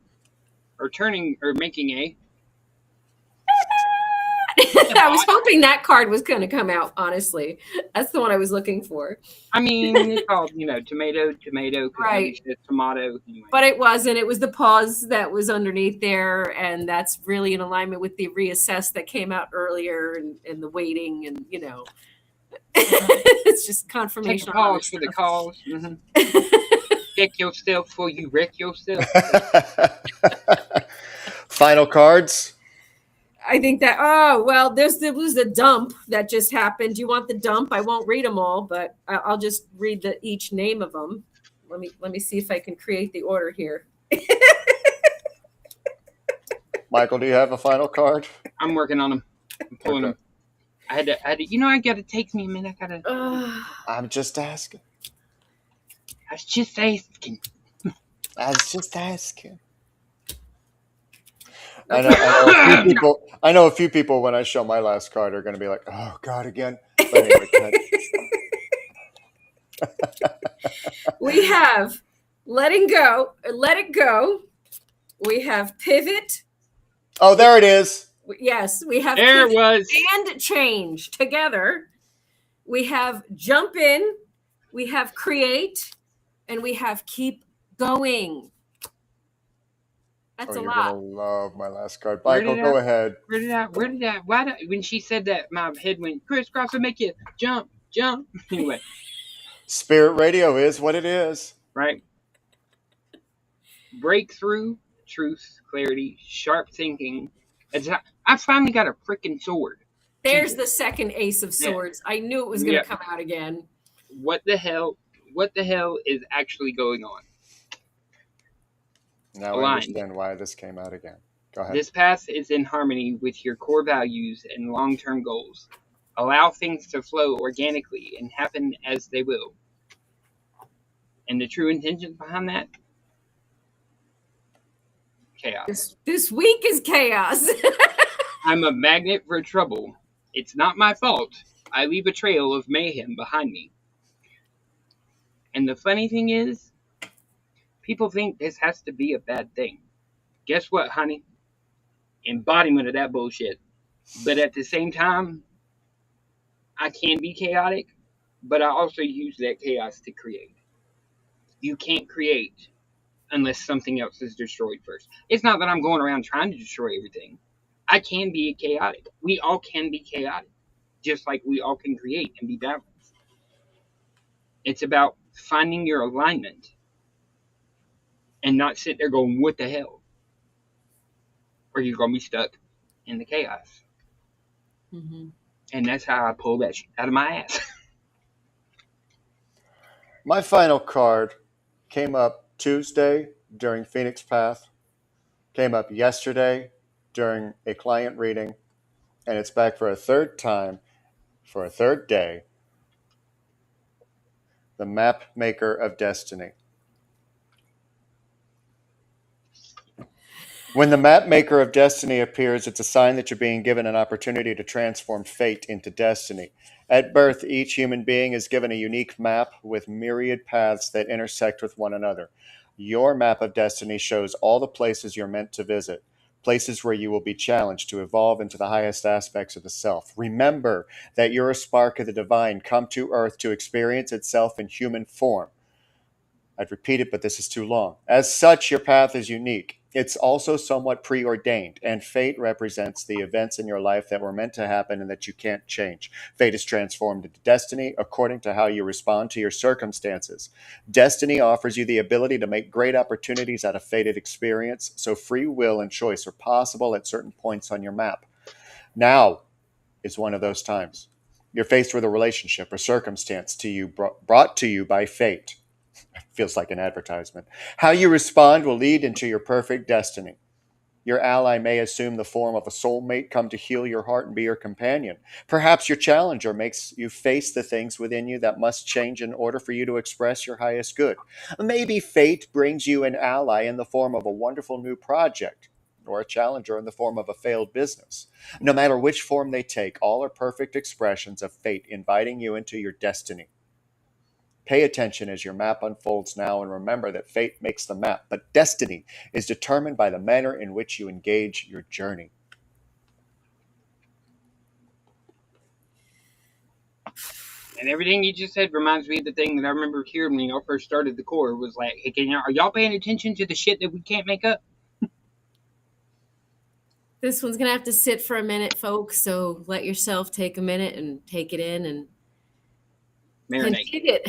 or making A. I was hoping that card was going to come out, honestly. That's the one I was looking for. I mean, it's called, tomato, Right. Tomato. Anyway. But it wasn't. It was the pause that was underneath there. And that's really in alignment with the reassess that came out earlier and the waiting and, it's just confirmation. Take a pause for the calls. Check yourself before you wreck yourself. Final cards. I think that, there was the dump that just happened. Do you want the dump? I won't read them all, but I'll just read each name of them. Let me see if I can create the order here. Michael, do you have a final card? I'm working on them. I'm pulling them. I had to, I gotta take me a minute. I'm just asking. I was just asking. I know a few people when I show my last card are going to be like, "Oh God, again." But anyway, go ahead. We have let it go. We have pivot. Oh, there it is. Yes, we have There it pivot was. and change together. We have jump in. We have create, and we have keep going. That's a You're lot. gonna love my last card. Michael, go ahead. Where did I? When she said that, my head went crisscross and make you jump. Anyway. Spirit radio is what it is. Right. Breakthrough, truth, clarity, sharp thinking. I finally got a freaking sword. There's the second Ace of Swords. I knew it was going to come out again. What the hell is actually going on? Now I understand why this came out again. Go ahead. This path is in harmony with your core values and long-term goals. Allow things to flow organically and happen as they will. And the true intentions behind that? Chaos. This week is chaos. I'm a magnet for trouble. It's not my fault. I leave a trail of mayhem behind me. And the funny thing is, people think this has to be a bad thing. Guess what, honey? Embodiment of that bullshit. But at the same time, I can be chaotic, but I also use that chaos to create. You can't create unless something else is destroyed first. It's not that I'm going around trying to destroy everything. I can be chaotic. We all can be chaotic, just like we all can create and be balanced. It's about finding your alignment and not sit there going, what the hell? Or you're going to be stuck in the chaos. Mm-hmm. And that's how I pull that shit out of my ass. My final card came up Tuesday during Phoenix Path, came up yesterday during a client reading, and it's back for a third time, for a third day. The Map Maker of Destiny. When the Map Maker of Destiny appears, it's a sign that you're being given an opportunity to transform fate into destiny. At birth, each human being is given a unique map with myriad paths that intersect with one another. Your map of destiny shows all the places you're meant to visit, places where you will be challenged to evolve into the highest aspects of the self. Remember that you're a spark of the divine come to earth to experience itself in human form. I'd repeat it, but this is too long. As such, your path is unique. It's also somewhat preordained, and fate represents the events in your life that were meant to happen and that you can't change. Fate is transformed into destiny according to how you respond to your circumstances. Destiny offers you the ability to make great opportunities out of fated experience, so free will and choice are possible at certain points on your map. Now is one of those times. You're faced with a relationship or circumstance to you brought to you by fate. Feels like an advertisement. How you respond will lead into your perfect destiny. Your ally may assume the form of a soulmate, come to heal your heart and be your companion. Perhaps your challenger makes you face the things within you that must change in order for you to express your highest good. Maybe fate brings you an ally in the form of a wonderful new project, or a challenger in the form of a failed business. No matter which form they take, all are perfect expressions of fate inviting you into your destiny. Pay attention as your map unfolds now, and remember that fate makes the map, but destiny is determined by the manner in which you engage your journey. And everything you just said reminds me of the thing that I remember hearing when y'all first started the core was like, hey, are y'all paying attention to the shit that we can't make up? This one's going to have to sit for a minute, folks. So let yourself take a minute and take it in and Marinate. dig it.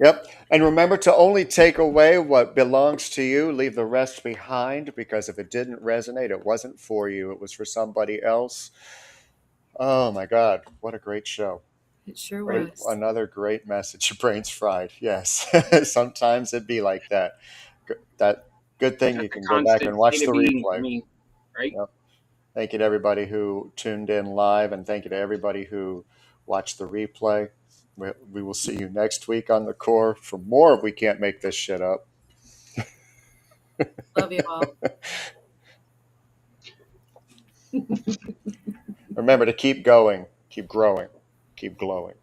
Yep. And remember to only take away what belongs to you, leave the rest behind, because if it didn't resonate, it wasn't for you. It was for somebody else. Oh my God. What a great show. It sure Right? was. Another great message. Your brain's fried. Yes. Sometimes it'd be like that. That good thing That's you a can go back constant and watch state the of being for replay. me, right? Yep. Thank you to everybody who tuned in live, and thank you to everybody who watched the replay. We will see you next week on the core for more of We Can't Make This Shit Up. Love you all. Remember to keep going, keep growing, keep glowing.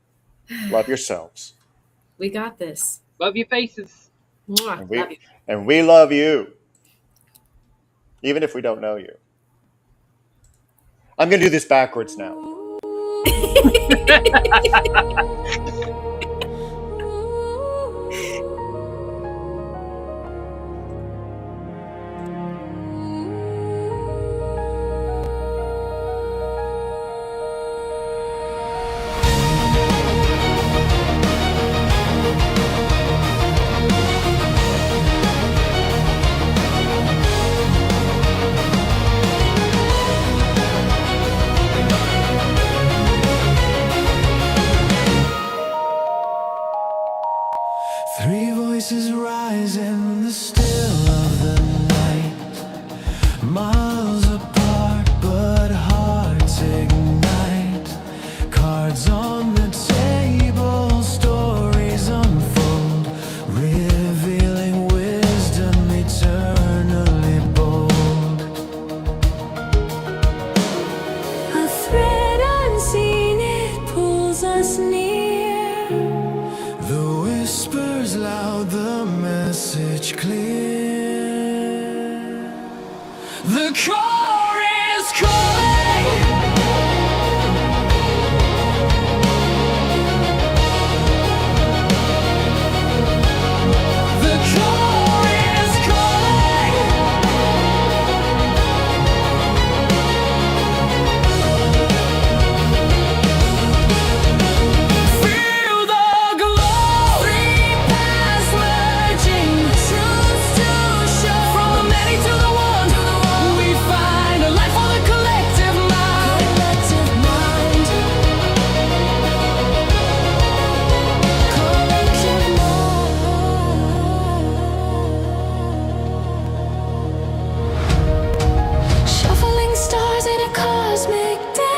Love yourselves. We got this. Love your faces. Mwah. And Love you. we love you, even if we don't know you. I'm going to do this backwards now. Three voices rise in the still of the night, miles apart but hearts ignite. Cards on the table, stories unfold, revealing wisdom eternally bold. A thread unseen, it pulls us near. message clear. The core is calling. The core is calling. Feel the glow. Three paths merging, truths to show. From the many to the one, we find a life for the collective mind. Collective mind. Collective mind. Shuffling stars in a cosmic day.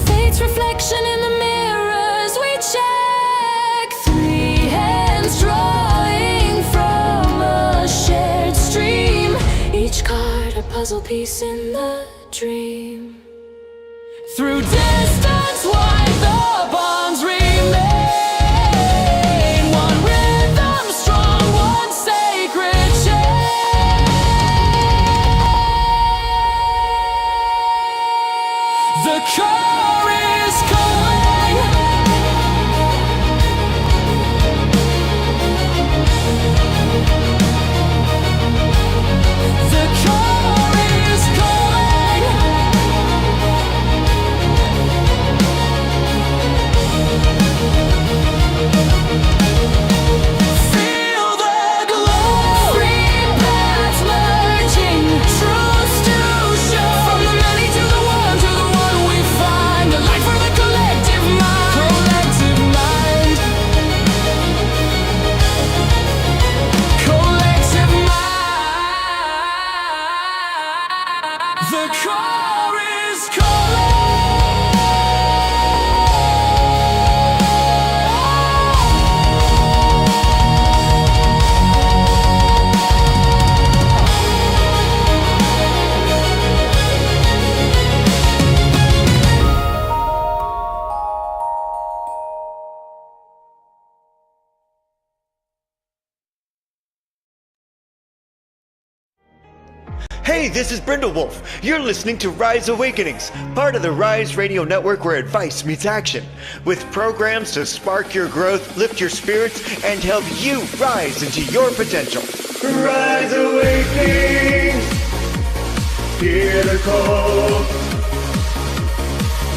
Fate's reflection in the mirrors we check. Three hands drawing from a shared stream. Each card a puzzle piece in the dream. Through distance wide the bonds remain. One rhythm strong, one sacred chain. The core is calling. The core is calling. Feel the glow. Three paths merging, truths to show. From the many to the one we find a life for the collective mind. Collective mind. Collective mind. The core is calling. Hey, this is Brindlewolf. You're listening to Rise Awakenings, part of the Rise Radio Network where advice meets action, with programs to spark your growth, lift your spirits, and help you rise into your potential. Rise Awakenings, hear the call.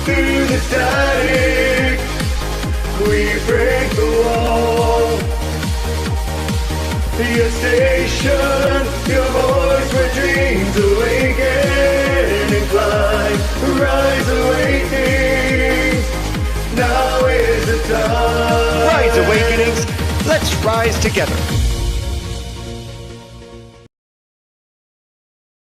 Through the static, we break the wall. Your station, your voice where dreams awaken and climb. Rise Awakenings, now is the time. Rise Awakenings, let's rise together.